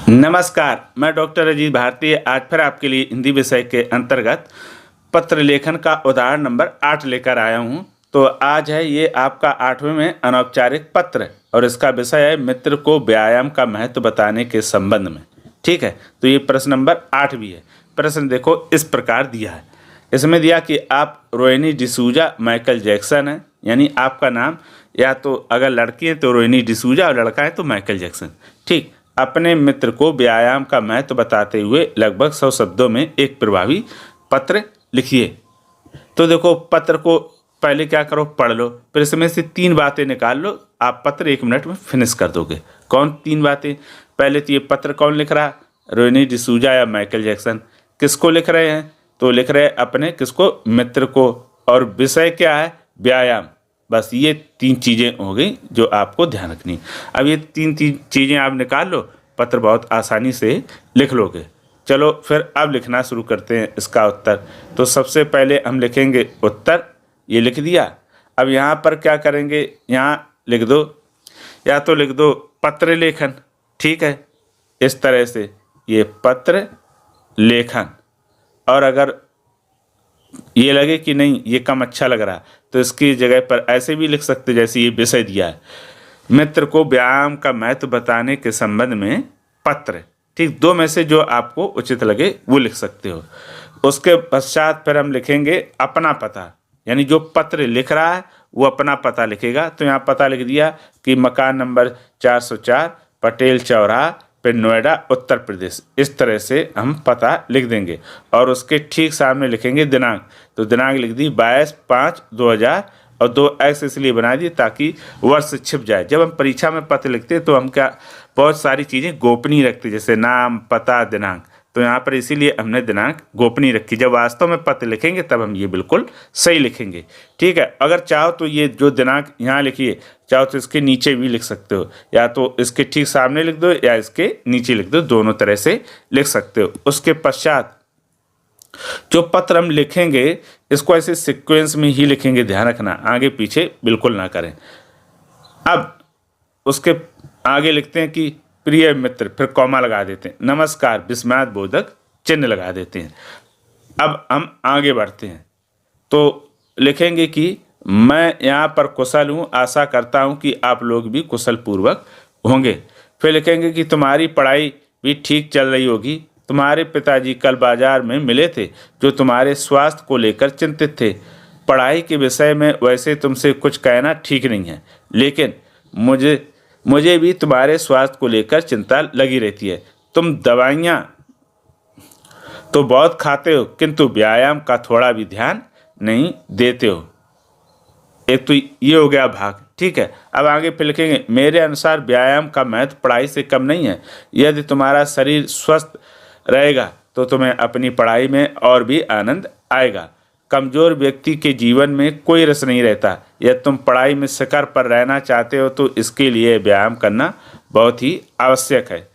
नमस्कार, मैं डॉक्टर अजीत भारती आज फिर आपके लिए हिंदी विषय के अंतर्गत पत्र लेखन का उदाहरण नंबर 8 लेकर आया हूँ। तो आज है ये आपका 8वें में अनौपचारिक पत्र और इसका विषय है मित्र को व्यायाम का महत्व बताने के संबंध में। ठीक है, तो ये प्रश्न नंबर 8 भी है। प्रश्न देखो इस प्रकार दिया है। इसमें दिया कि आप रोहिणी डिसूजा माइकल जैक्सन है, यानी आपका नाम या तो अगर लड़की है तो रोहिणी डिसूजा और लड़का है तो माइकल जैक्सन। ठीक, अपने मित्र को व्यायाम का महत्व बताते हुए लगभग 100 शब्दों में एक प्रभावी पत्र लिखिए। तो देखो पत्र को पहले क्या करो, पढ़ लो, फिर इसमें से 3 बातें निकाल लो। आप पत्र 1 मिनट में फिनिश कर दोगे। कौन 3 बातें? पहले तो ये पत्र कौन लिख रहा, रोहिणी डिसूजा या माइकल जैक्सन। किसको लिख रहे हैं? तो लिख रहे हैं अपने किसको, मित्र को। और विषय क्या है? व्यायाम। बस ये 3 चीज़ें हो गई जो आपको ध्यान रखनी। अब ये 3 चीज़ें आप निकाल लो, पत्र बहुत आसानी से लिख लोगे। चलो फिर अब लिखना शुरू करते हैं इसका उत्तर। तो सबसे पहले हम लिखेंगे उत्तर, ये लिख दिया। अब यहाँ पर क्या करेंगे, यहाँ लिख दो, या तो लिख दो पत्र लेखन। ठीक है, इस तरह से ये पत्र लेखन। और अगर ये लगे कि नहीं ये कम अच्छा लग रहा तो इसकी जगह पर ऐसे भी लिख सकते जैसे ये विषय दिया है, मित्र को व्यायाम का महत्व बताने के संबंध में पत्र। ठीक, 2 में से जो आपको उचित लगे वो लिख सकते हो। उसके पश्चात फिर हम लिखेंगे अपना पता, यानी जो पत्र लिख रहा है वो अपना पता लिखेगा। तो यहाँ पता लिख दिया कि मकान नंबर 404 पटेल चौराहा, फिर नोएडा उत्तर प्रदेश। इस तरह से हम पता लिख देंगे और उसके ठीक सामने लिखेंगे दिनांक। तो दिनांक लिख दी 22/5/2000 और 2x इसलिए बना दी ताकि वर्ष छिप जाए। जब हम परीक्षा में पत्र लिखते तो हम क्या बहुत सारी चीज़ें गोपनीय रखते, जैसे नाम, पता, दिनांक। तो यहाँ पर इसीलिए हमने दिनांक गोपनीय रखी। जब वास्तव में पत्र लिखेंगे तब हम ये बिल्कुल सही लिखेंगे। ठीक है, अगर चाहो तो ये जो दिनांक यहाँ लिखिए, चाहो तो इसके नीचे भी लिख सकते हो, या तो इसके ठीक सामने लिख दो या इसके नीचे लिख दो, दोनों तरह से लिख सकते हो। उसके पश्चात जो पत्र हम लिखेंगे इसको ऐसे सीक्वेंस में ही लिखेंगे, ध्यान रखना, आगे पीछे बिल्कुल ना करें। अब उसके आगे लिखते हैं कि प्रिय मित्र, फिर कॉमा लगा देते हैं, नमस्कार विस्मयाद बोधक चिन्ह लगा देते हैं। अब हम आगे बढ़ते हैं तो लिखेंगे कि मैं यहाँ पर कुशल हूँ, आशा करता हूँ कि आप लोग भी कुशल पूर्वक होंगे। फिर लिखेंगे कि तुम्हारी पढ़ाई भी ठीक चल रही होगी। तुम्हारे पिताजी कल बाजार में मिले थे जो तुम्हारे स्वास्थ्य को लेकर चिंतित थे। पढ़ाई के विषय में वैसे तुमसे कुछ कहना ठीक नहीं है, लेकिन मुझे भी तुम्हारे स्वास्थ्य को लेकर चिंता लगी रहती है। तुम दवाइयाँ तो बहुत खाते हो किंतु व्यायाम का थोड़ा भी ध्यान नहीं देते हो। एक तो ये हो गया भाग। ठीक है, अब आगे फिर लिखेंगे मेरे अनुसार व्यायाम का महत्व पढ़ाई से कम नहीं है। यदि तुम्हारा शरीर स्वस्थ रहेगा तो तुम्हें अपनी पढ़ाई में और भी आनंद आएगा। कमज़ोर व्यक्ति के जीवन में कोई रस नहीं रहता। यदि तुम पढ़ाई में शिखर पर रहना चाहते हो तो इसके लिए व्यायाम करना बहुत ही आवश्यक है।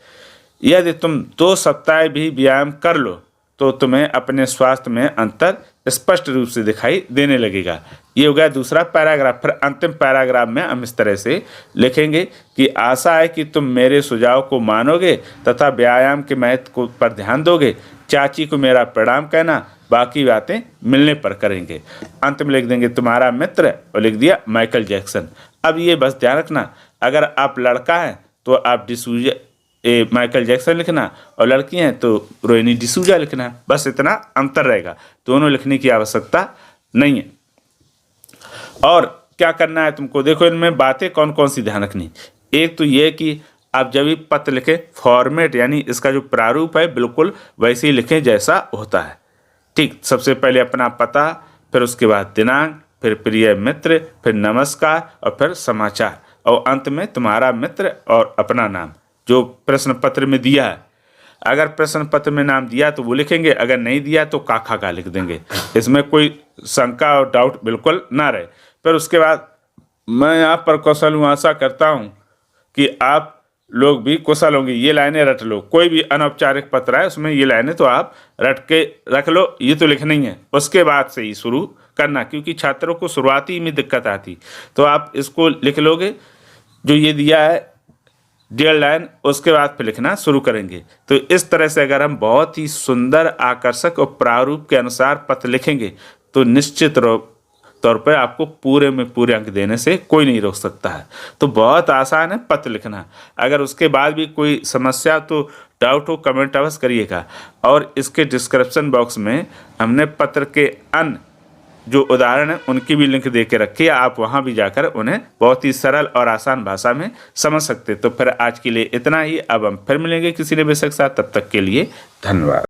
यदि तुम 2 सप्ताह भी व्यायाम कर लो तो तुम्हें अपने स्वास्थ्य में अंतर स्पष्ट रूप से दिखाई देने लगेगा। ये हो गया दूसरा पैराग्राफ। फिर अंतिम पैराग्राफ में हम इस तरह से लिखेंगे कि आशा है कि तुम मेरे सुझाव को मानोगे तथा व्यायाम के महत्व पर ध्यान दोगे। चाची को मेरा प्रणाम कहना, बाकी बातें मिलने पर करेंगे। अंत में लिख देंगे तुम्हारा मित्र और लिख दिया माइकल जैक्सन। अब ये बस ध्यान रखना, अगर आप लड़का हैं तो आप माइकल जैक्सन लिखना और लड़की हैं तो रोहिणी डिसूजा लिखना। बस इतना अंतर रहेगा, दोनों लिखने की आवश्यकता नहीं है। और क्या करना है तुमको, देखो इनमें बातें कौन कौन सी ध्यान रखनी। एक तो ये कि आप जब भी पत्र लिखें फॉर्मेट यानी इसका जो प्रारूप है बिल्कुल वैसे ही लिखें जैसा होता है। ठीक, सबसे पहले अपना पता, फिर उसके बाद दिनांक, फिर प्रिय मित्र, फिर नमस्कार और फिर समाचार, और अंत में तुम्हारा मित्र और अपना नाम जो प्रश्न पत्र में दिया है। अगर प्रश्न पत्र में नाम दिया तो वो लिखेंगे, अगर नहीं दिया तो काका का लिख देंगे। इसमें कोई शंका और डाउट बिल्कुल ना रहे। फिर उसके बाद मैं यहाँ पर कुशल हूँ, आशा करता हूँ कि आप लोग भी कुशल होंगे। ये लाइनें रट लो। कोई भी अनौपचारिक पत्र है उसमें ये लाइनें तो आप रट के रख लो, ये तो लिखनी है। उसके बाद से ही शुरू करना, क्योंकि छात्रों को शुरुआती में दिक्कत आती। तो आप इसको लिख लोगे जो ये दिया है डेढ़ लाइन उसके बाद फिर लिखना शुरू करेंगे। तो इस तरह से अगर हम बहुत ही सुंदर, आकर्षक और प्रारूप के अनुसार पत्र लिखेंगे तो निश्चित तौर पर आपको पूरे में पूरे अंक देने से कोई नहीं रोक सकता है। तो बहुत आसान है पत्र लिखना। अगर उसके बाद भी कोई समस्या तो डाउट हो कमेंट अवश्य करिएगा। और इसके डिस्क्रिप्शन बॉक्स में हमने पत्र के अन्य जो उदाहरण हैं उनकी भी लिंक दे के रखी है, आप वहाँ भी जाकर उन्हें बहुत ही सरल और आसान भाषा में समझ सकते। तो फिर आज के लिए इतना ही। अब हम फिर मिलेंगे किसी नए विषय के साथ, तब तक के लिए धन्यवाद।